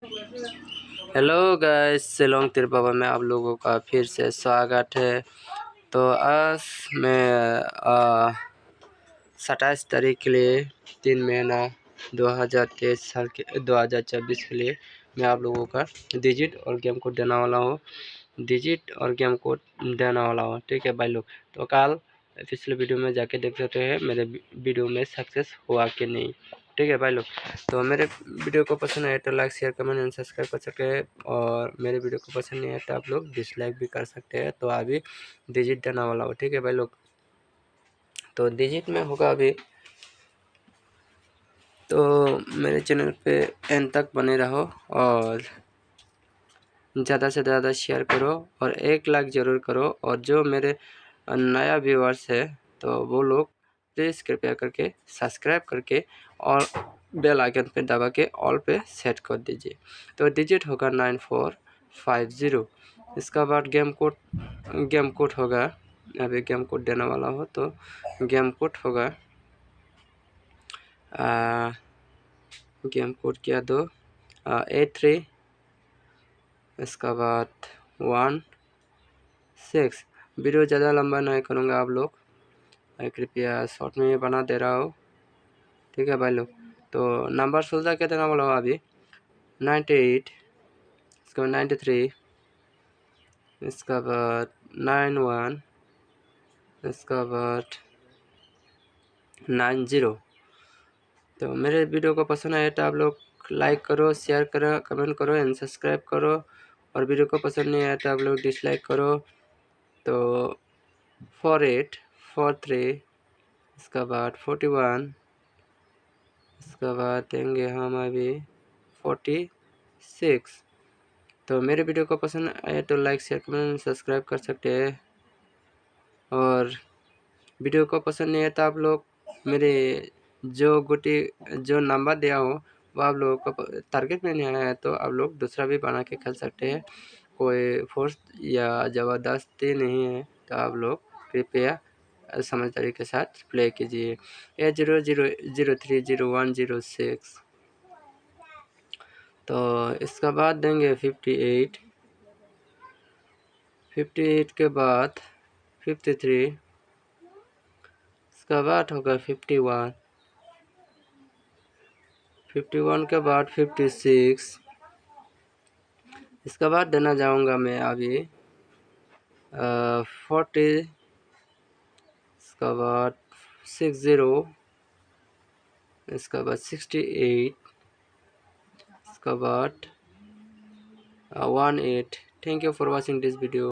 Hello guys, Shillong तिरपावा में आप लोगों का फिर से स्वागत है। तो आज मैं 27 तारीख के लिए 3 महीना 2023 साल के 2024 के लिए मैं आप लोगों का डिजिट और गेम कोड देने वाला हूँ। ठीक है भाई लोग। तो कल पिछले वीडियो में जाके देख सकते हैं मेरे वीडियो में सक्सेस हुआ कि नहीं। ठीक है भाई लोग। तो मेरे वीडियो को पसंद आए तो like share comment and subscribe कर सकते हैं, और मेरे वीडियो को पसंद नहीं आए तो आप लोग डिसलाइक भी कर सकते हैं। तो अभी डिजिट देने वाला हो। ठीक है भाई लोग। तो डिजिट में होगा अभी, तो मेरे चैनल पे एंड तक बने रहो और ज़्यादा से ज़्यादा शेयर करो और 1 लाख ज़रूर करो। और जो मेरे नया व्यूअर्स है तो वो लोग प्लीज़ कृपया करके सब्सक्राइब करके और बेल आइकन पे दबा के ऑल पे सेट कर दीजिए। तो डिजिट होगा 9450। इसका बाद गेम कोड होगा। अभी गेम कोड देने वाला हो तो गेम कोड होगा गेम कोड क्या दो 83, इसका बाद 16। वीडियो ज़्यादा लंबा नहीं करूँगा आप लोग, कृपया शॉर्ट में बना दे रहा हूँ। ठीक है भाई लोग। तो नंबर सोल्जर क्या देना वाला अभी 98, इसका बाद 93, इसका बाद 91, इसका बाद 90। तो मेरे वीडियो को पसंद आए तो आप लोग लाइक करो, शेयर करो, कमेंट करो एंड सब्सक्राइब करो। और वीडियो को पसंद नहीं आया तो आप लोग डिसलाइक करो। तो 48, 43, इसका बाद 41, इसका बाद देंगे हम अभी 46। तो मेरे वीडियो को पसंद आए तो लाइक शेयर कमेंट सब्सक्राइब कर सकते हैं। और वीडियो को पसंद नहीं है तो आप लोग मेरे जो नंबर दिया हो वो आप लोगों को टारगेट में नहीं आया है तो आप लोग दूसरा भी बना के खेल सकते हैं। कोई फोर्स या ज़बरदस्ती नहीं है, तो आप लोग कृपया समझदारी के साथ प्ले कीजिए। 8000030106। तो इसका बाद देंगे 58, 58 के बाद 53, इसका बाद होगा 51, 51 के बाद 56। इसका बाद देना जाऊंगा मैं अभी 40, इसका बाद 60, इसका बाद 68, इसका बाद 18। Thank you for watching this video.